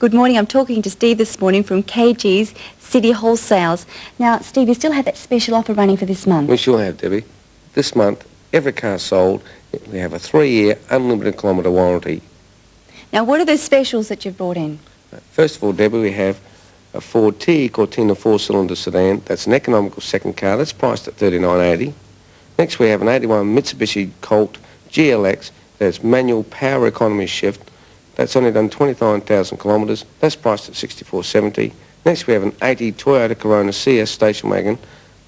Good morning. I'm talking to Steve this morning from KG's City Wholesales. Now, Steve, you still have that special offer running for this month? We sure have, Debbie. This month, every car sold, we have a 3-year unlimited kilometre warranty. Now, what are the specials that you've brought in? First of all, Debbie, we have a Ford T Cortina 4-cylinder sedan. That's an economical second car. That's priced at $39.80. Next, we have an 81 Mitsubishi Colt GLX. That's manual power economy shift. That's only done 29,000 kilometres. That's priced at $64.70. Next, we have an 80 Toyota Corona CS station wagon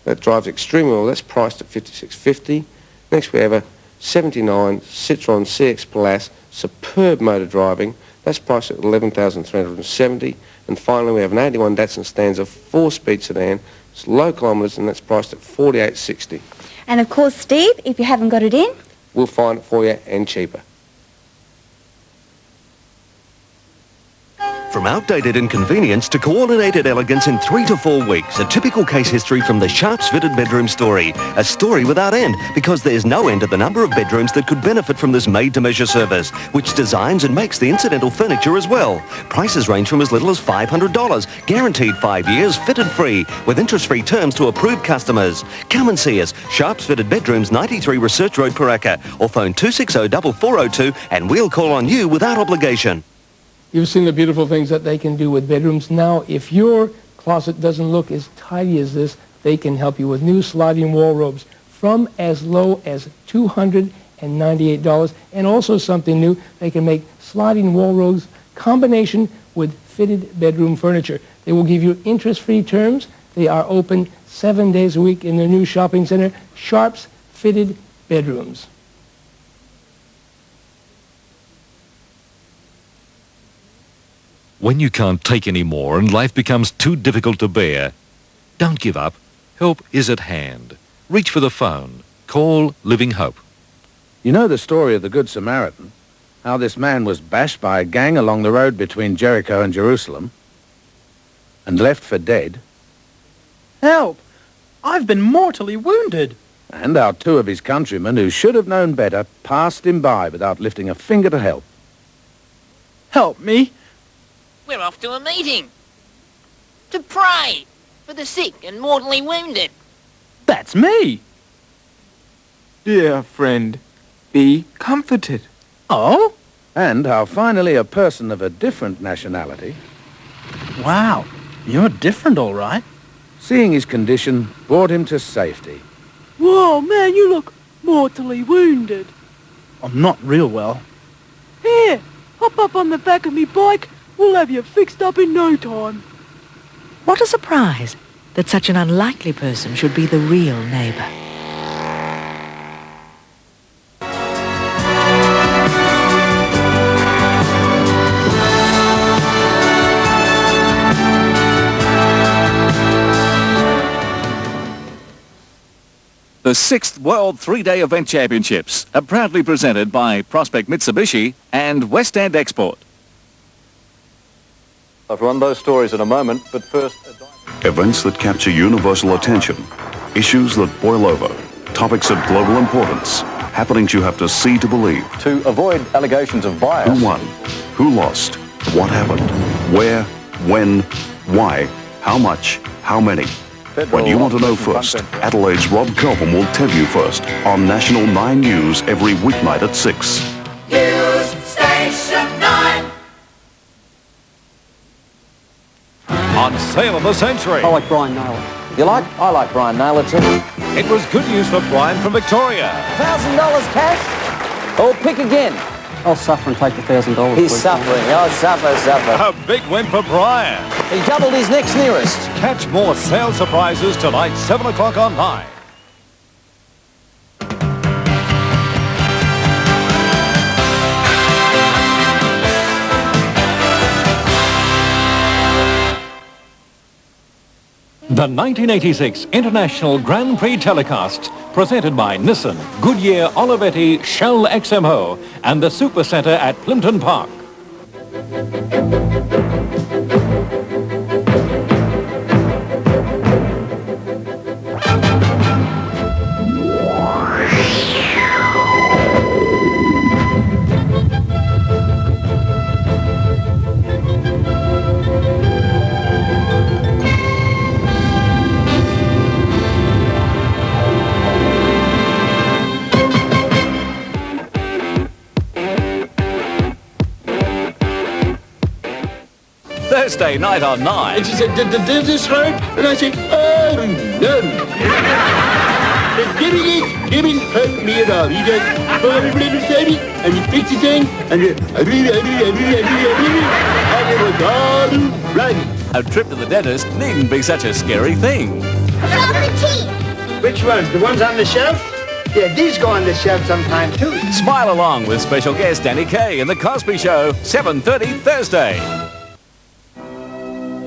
that drives extremely well. That's priced at $56.50. Next, we have a 79 Citroen CX Palace, superb motor driving. That's priced at $11,370. And finally, we have an 81 Datsun Stanza 4-speed sedan. It's low kilometres and that's priced at $48.60. And of course, Steve, if you haven't got it in, we'll find it for you and cheaper. From outdated inconvenience to coordinated elegance in 3 to 4 weeks, a typical case history from the Sharps Fitted Bedroom story. A story without end, because there's no end to the number of bedrooms that could benefit from this made-to-measure service, which designs and makes the incidental furniture as well. Prices range from as little as $500, guaranteed 5 years, fitted free, with interest-free terms to approved customers. Come and see us, Sharps Fitted Bedrooms, 93 Research Road, Paraka, or phone 260-4402 and we'll call on you without obligation. You've seen the beautiful things that they can do with bedrooms. Now, if your closet doesn't look as tidy as this, they can help you with new sliding wall robes from as low as $298. And also something new, they can make sliding wall robes combination with fitted bedroom furniture. They will give you interest-free terms. They are open 7 days a week in their new shopping center, Sharps Fitted Bedrooms. When you can't take any more and life becomes too difficult to bear, don't give up. Help is at hand. Reach for the phone. Call Living Hope. You know the story of the Good Samaritan? How this man was bashed by a gang along the road between Jericho and Jerusalem and left for dead. Help! I've been mortally wounded. And how 2 of his countrymen, who should have known better, passed him by without lifting a finger to help. Help me! We're off to a meeting. To pray for the sick and mortally wounded. That's me! Dear friend, be comforted. Oh? And how finally a person of a different nationality, Wow, you're different, all right. seeing his condition, brought him to safety. Whoa, man, you look mortally wounded. I'm not real well. Here, hop up on the back of me bike. We'll have you fixed up in no time. What a surprise that such an unlikely person should be the real neighbour. The 6th World 3-Day Event Championships are proudly presented by Prospect Mitsubishi and West End Export. I've run those stories in a moment, but first... Events that capture universal attention, issues that boil over, topics of global importance, happenings you have to see to believe. To avoid allegations of bias... Who won? Who lost? What happened? Where? When? Why? How much? How many? When you want to know first, Adelaide's Rob Kelvin will tell you first on National 9 News every weeknight at 6. News Station 9. On Sale of the Century. I like Brian Naylor. You like? I like Brian Naylor too. It was good news for Brian from Victoria. $1,000 cash? Or pick again. I'll suffer and take the $1,000. He's suffering. Oh, suffer. A big win for Brian. He doubled his next nearest. Catch more sale surprises tonight, 7 o'clock on 9. The 1986 International Grand Prix telecast, presented by Nissan, Goodyear, Olivetti, Shell XMO, and the Super Centre at Plimpton Park. Wednesday night on 9. And she said, does this hurt? And I said, oh, no. It didn't hurt me at all. He just pulled the little baby and he fixed the thing and it was all right. A trip to the dentist needn't be such a scary thing. Which ones? The ones on the shelf? Yeah, these go on the shelf sometime too. Smile along with special guest Danny Kaye in The Cosby Show, 7:30 Thursday.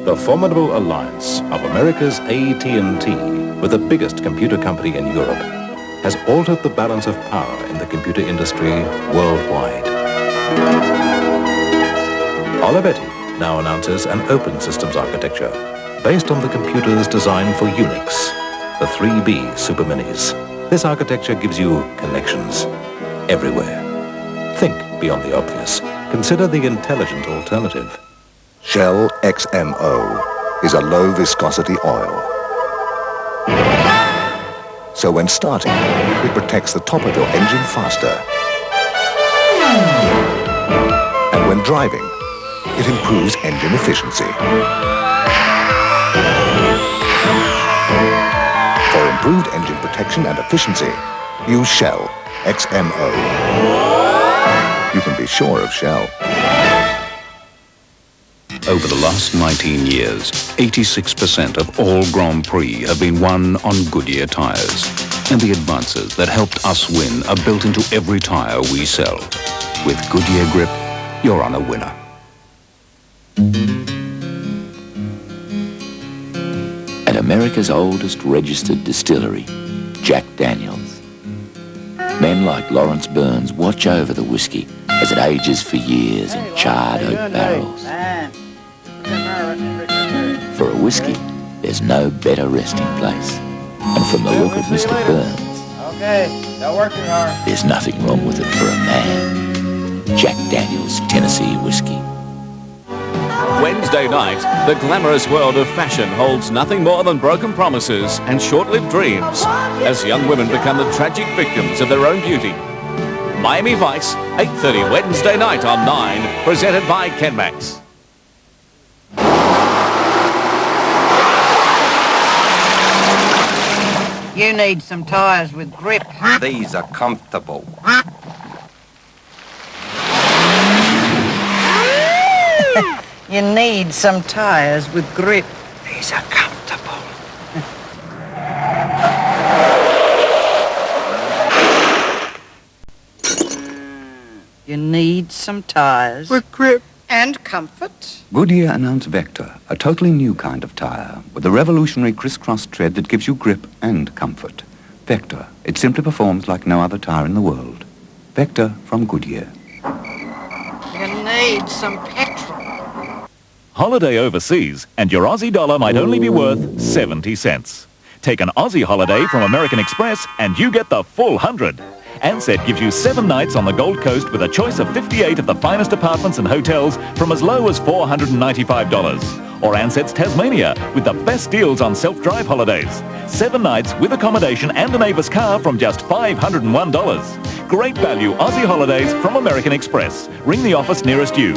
The formidable alliance of America's AT&T with the biggest computer company in Europe has altered the balance of power in the computer industry worldwide. Olivetti now announces an open systems architecture based on the computers designed for Unix, the 3B Super Minis. This architecture gives you connections everywhere. Think beyond the obvious. Consider the intelligent alternative. Shell XMO is a low viscosity oil. So when starting, it protects the top of your engine faster. And when driving, it improves engine efficiency. For improved engine protection and efficiency, use Shell XMO. You can be sure of Shell. Over the last 19 years, 86% of all Grand Prix have been won on Goodyear tyres. And the advances that helped us win are built into every tyre we sell. With Goodyear Grip, you're on a winner. At America's oldest registered distillery, Jack Daniels, men like Lawrence Burns watch over the whiskey as it ages for years in charred oak barrels. For a whiskey, there's no better resting place. And from the look of Mr. Burns, there's nothing wrong with it for a man. Jack Daniels Tennessee Whiskey. Wednesday night, the glamorous world of fashion holds nothing more than broken promises and short-lived dreams as young women become the tragic victims of their own beauty. Miami Vice, 8:30 Wednesday night on 9, presented by Kenmax. You need some tyres with grip. These are comfortable. You need some tyres with grip. These are comfortable. You need some tyres with grip and comfort. Goodyear announced Vector, a totally new kind of tyre with a revolutionary crisscross tread that gives you grip and comfort. Vector, it simply performs like no other tyre in the world. Vector from Goodyear. You need some petrol. Holiday overseas, and your Aussie dollar might only be worth 70 cents. Take an Aussie holiday from American Express and you get the full 100. Ansett gives you 7 nights on the Gold Coast with a choice of 58 of the finest apartments and hotels from as low as $495. Or Ansett's Tasmania with the best deals on self-drive holidays. 7 nights with accommodation and an Avis car from just $501. Great value Aussie holidays from American Express. Ring the office nearest you.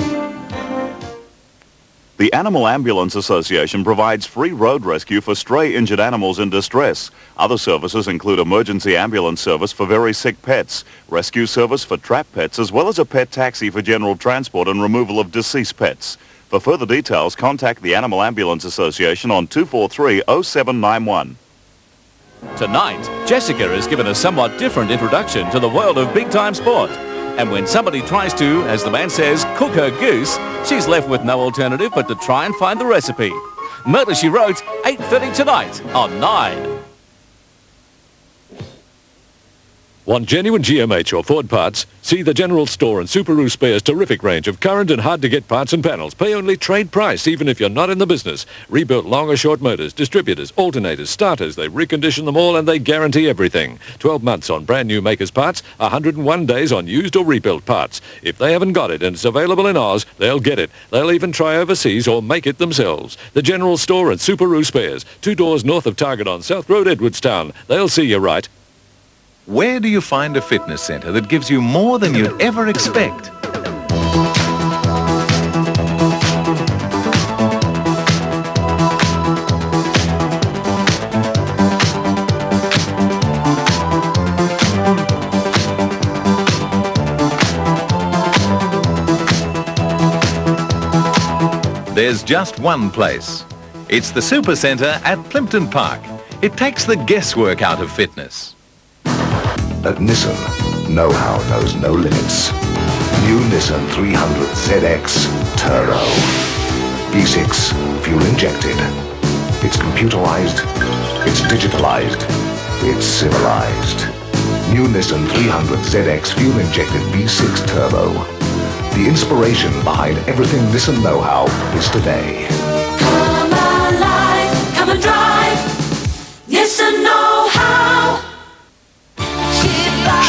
The Animal Ambulance Association provides free road rescue for stray injured animals in distress. Other services include emergency ambulance service for very sick pets, rescue service for trapped pets, as well as a pet taxi for general transport and removal of deceased pets. For further details, contact the Animal Ambulance Association on 243-0791. Tonight, Jessica is given a somewhat different introduction to the world of big-time sport. And when somebody tries to, as the man says, cook her goose, she's left with no alternative but to try and find the recipe. Murder, She Wrote, 8:30 tonight on 9. Want genuine GMH or Ford parts? See the General Store and Subaru Spares' terrific range of current and hard-to-get parts and panels. Pay only trade price, even if you're not in the business. Rebuilt long or short motors, distributors, alternators, starters. They recondition them all and they guarantee everything. 12 months on brand new makers' parts, 101 days on used or rebuilt parts. If they haven't got it and it's available in Oz, they'll get it. They'll even try overseas or make it themselves. The General Store and Subaru Spares, 2 doors north of Target on South Road, Edwardstown. They'll see you right. Where do you find a fitness centre that gives you more than you'd ever expect? there's just one place. It's the Super Centre at Plimpton Park. It takes the guesswork out of fitness. At Nissan, know-how knows no limits. New Nissan 300 ZX Turbo. V6, fuel injected. It's computerized, it's digitalized, it's civilized. New Nissan 300 ZX fuel injected V6 Turbo. The inspiration behind everything Nissan know-how is today. Come alive, come and drive. Nissan know-how.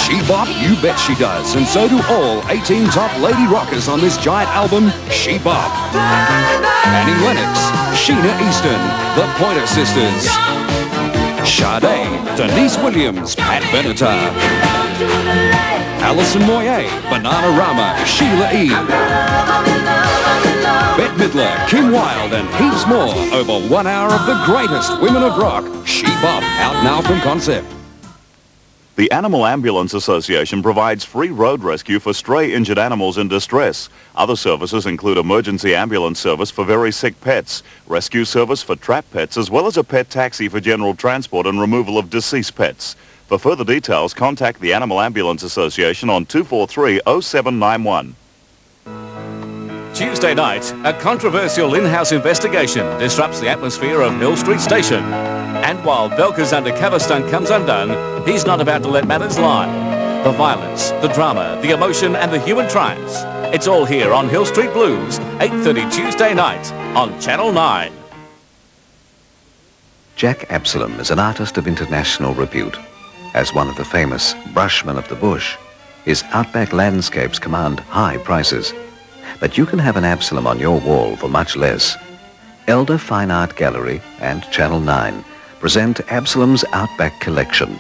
She bop, you bet she does, and so do all 18 top lady rockers on this giant album, She Bop. Annie Lennox, Sheena Easton, the Pointer Sisters, Sade, Denise Williams, Pat Benatar, Alison Moyet, Bananarama, Sheila E., Bette Midler, Kim Wilde, and heaps more. Over 1 hour of the greatest women of rock, She Bop, out now from Concept. The Animal Ambulance Association provides free road rescue for stray injured animals in distress. Other services include emergency ambulance service for very sick pets, rescue service for trapped pets, as well as a pet taxi for general transport and removal of deceased pets. For further details, contact the Animal Ambulance Association on 243-0791. Tuesday night, a controversial in-house investigation disrupts the atmosphere of Hill Street Station. And while Belka's undercover stunt comes undone, he's not about to let matters lie. The violence, the drama, the emotion and the human triumphs. It's all here on Hill Street Blues, 8:30 Tuesday night on Channel 9. Jack Absalom is an artist of international repute. As one of the famous brushmen of the bush, his outback landscapes command high prices. But you can have an Absalom on your wall for much less. Elder Fine Art Gallery and Channel 9 present Absalom's Outback Collection,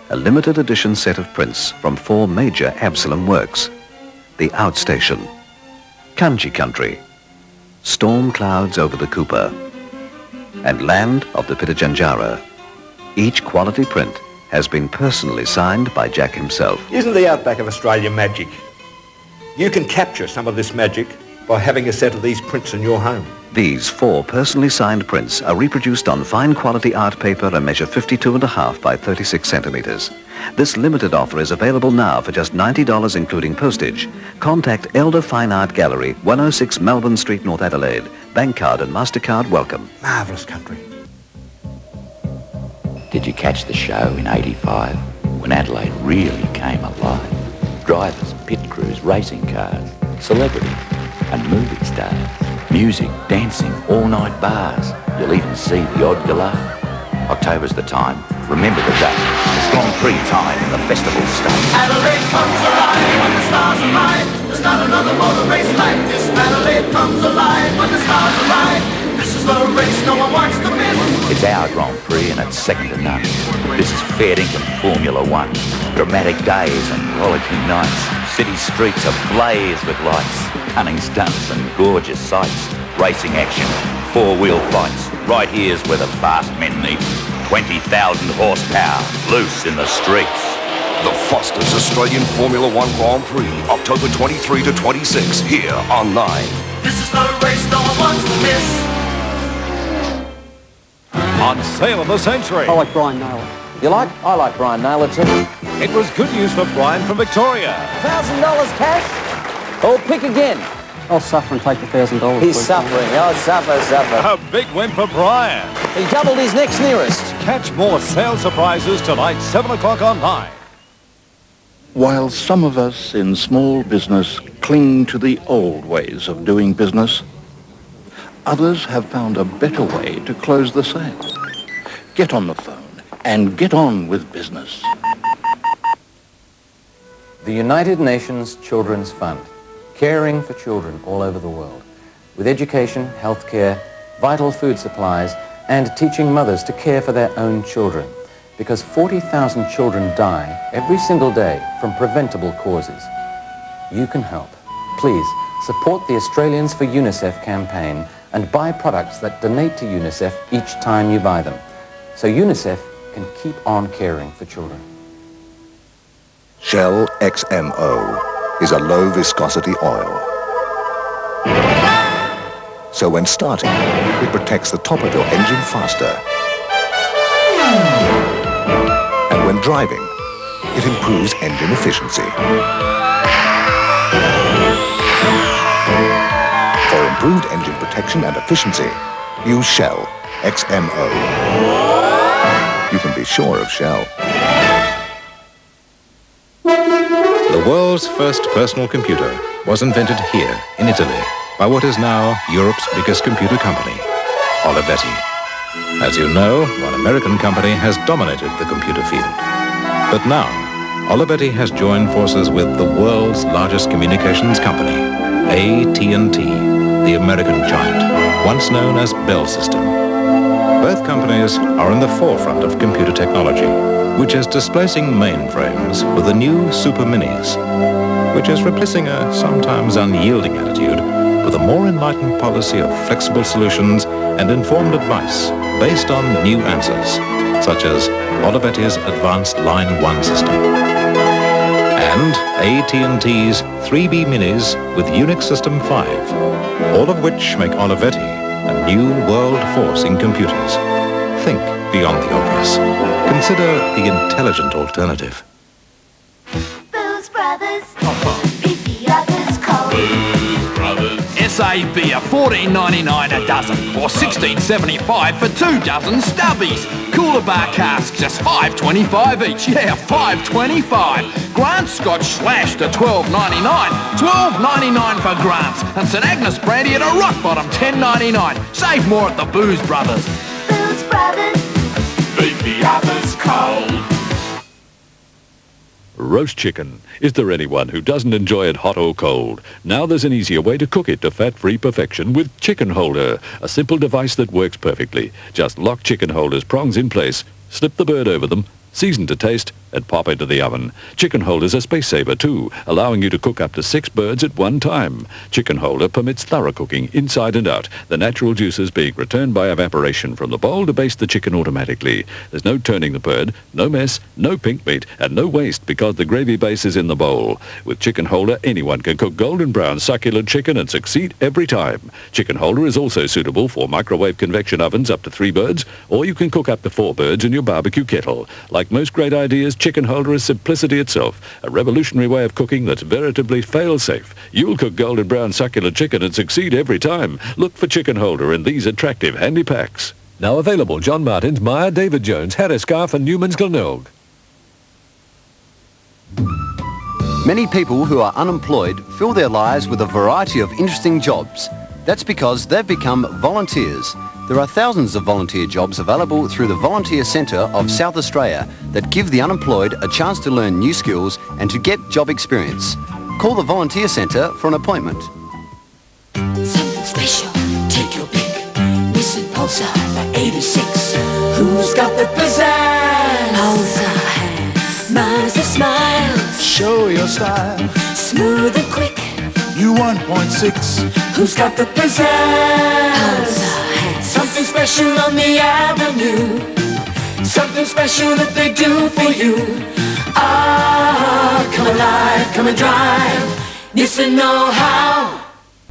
a limited edition set of prints from 4 major Absalom works: The Outstation, Kanji Country, Storm Clouds Over the Cooper, and Land of the Pitajanjara. Each quality print has been personally signed by Jack himself. Isn't the outback of Australia magic? You can capture some of this magic by having a set of these prints in your home. These 4 personally signed prints are reproduced on fine quality art paper and measure 52.5 by 36 centimeters. This limited offer is available now for just $90 including postage. Contact Elder Fine Art Gallery, 106 Melbourne Street, North Adelaide. Bank card and MasterCard welcome. Marvellous country. Did you catch the show in '85 when Adelaide really came alive? Drivers, pit crews, racing cars, celebrities and movie stars. Music, dancing, all-night bars. You'll even see the odd galah. October's the time. Remember the date. It's Grand Prix time in the festival state. Adelaide comes alive when the stars align. There's not another motor race like this. Adelaide comes alive when the stars align. This is the race no one wants to miss. It's our Grand Prix and it's second to none. This is fair dinkum Formula One. Dramatic days and rollicking nights. City streets ablaze with lights. Cunning stunts and gorgeous sights. Racing action, 4-wheel fights. Right here's where the fast men meet. 20,000 horsepower, loose in the streets. The Foster's Australian Formula One Grand Prix, October 23 to 26, here on 9. This is the race no one wants to miss. On Sale of the Century. I like Brian Naylor. You like? I like Brian Naylor too. It was good news for Brian from Victoria. $1,000 cash? Or pick again. I'll suffer and take the $1,000. He's suffering. Oh, suffer. A big win for Brian. He doubled his next nearest. Catch more sale surprises tonight, 7 o'clock on 9. While some of us in small business cling to the old ways of doing business, others have found a better way to close the sale. Get on the phone and get on with business. The United Nations Children's Fund, caring for children all over the world, with education, healthcare, vital food supplies, and teaching mothers to care for their own children, because 40,000 children die every single day from preventable causes. You can help. Please support the Australians for UNICEF campaign and buy products that donate to UNICEF each time you buy them, so UNICEF can keep on caring for children. Shell XMO is a low viscosity oil. So when starting, it protects the top of your engine faster. And when driving, it improves engine efficiency. For improved engine protection and efficiency, use Shell XMO. You can be sure of Shell. The world's first personal computer was invented here in Italy by what is now Europe's biggest computer company, Olivetti. As you know, one American company has dominated the computer field. But now, Olivetti has joined forces with the world's largest communications company, AT&T, the American giant, once known as Bell System. Both companies are in the forefront of computer technology, which is displacing mainframes with the new Super Minis, which is replacing a sometimes unyielding attitude with a more enlightened policy of flexible solutions and informed advice based on new answers, such as Olivetti's Advanced Line 1 system and AT&T's 3B Minis with Unix System 5, all of which make Olivetti a new world force in computers. Think beyond the obvious. Consider the intelligent alternative. Booze Brothers, beat the others cold. Booze Brothers. SAB are $14.99 a dozen, or $16.75 for 2 dozen stubbies. Cooler bar casks just $5.25 each. Yeah, $5.25. Grant's Scotch slashed to $12.99. $12.99 for Grant's. And St Agnes brandy at a rock bottom $10.99. Save more at the Booze Brothers. Booze Brothers, Beat the others cold. Roast chicken. Is there anyone who doesn't enjoy it hot or cold? Now there's an easier way to cook it to fat-free perfection with Chicken Holder, a simple device that works perfectly. Just lock Chicken Holder's prongs in place, slip the bird over them, season to taste, and pop into the oven. Chicken Holder's a space saver too, allowing you to cook up to 6 birds at one time. Chicken Holder permits thorough cooking inside and out, the natural juices being returned by evaporation from the bowl to baste the chicken automatically. There's no turning the bird, no mess, no pink meat, and no waste because the gravy base is in the bowl. With Chicken Holder, anyone can cook golden brown succulent chicken and succeed every time. Chicken Holder is also suitable for microwave convection ovens up to 3 birds, or you can cook up to 4 birds in your barbecue kettle. Like most great ideas, Chicken Holder is simplicity itself, a revolutionary way of cooking that's veritably fail-safe. You'll cook golden brown succulent chicken and succeed every time. Look for Chicken Holder in these attractive handy packs. Now available: John Martins, Meyer, David Jones, Harriscarf and Newman's Glenelg. Many people who are unemployed fill their lives with a variety of interesting jobs. That's because they've become volunteers. There are thousands of volunteer jobs available through the Volunteer Centre of South Australia that give the unemployed a chance to learn new skills and to get job experience. Call the Volunteer Centre for an appointment. something special, take your pick. Missing Pulsar for 86. Who's got the pizzazz? Pulsar has miles of smiles. Show your style. Smooth and quick. New 1.6. Who's got the pizzazz? Pulsar has something special on the avenue. Something special that they do for you. Ah, come alive, come and drive. Nissan know how.